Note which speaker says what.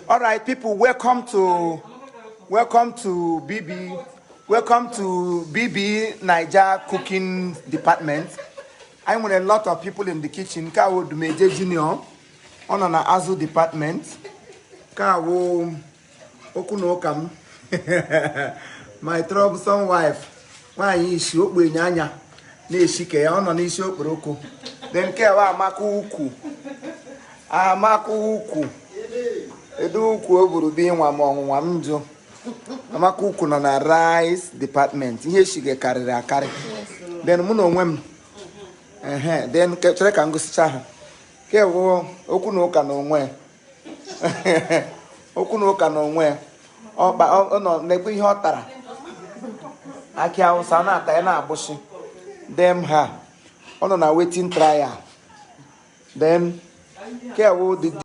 Speaker 1: All right, people, welcome to Bbniaja cooking department. I'm with a lot of people in the kitchen. Kawo Bbniaja Junior on an Azu department. Kawo Okunokam, my troublesome wife. My issue Bbniaja. Neshike on an issue Broko. Then Kawa Amaku. Edu kwoburu bi nwa monwa mjo. Amaka uku nọ na rice department. Ihe shige karịrị akarị. Then mụ na onwe m. Then chere ka ngosicha ha. Ke wo okwu na ụka na onwe. Okwu na ụka na onwe. Ọ nọ na-ekwe ihe ọ tara. Aki Hausa na-ata ya na-agbụshi. Then ha. Ọ nọ na waiting trial. Then ke wo the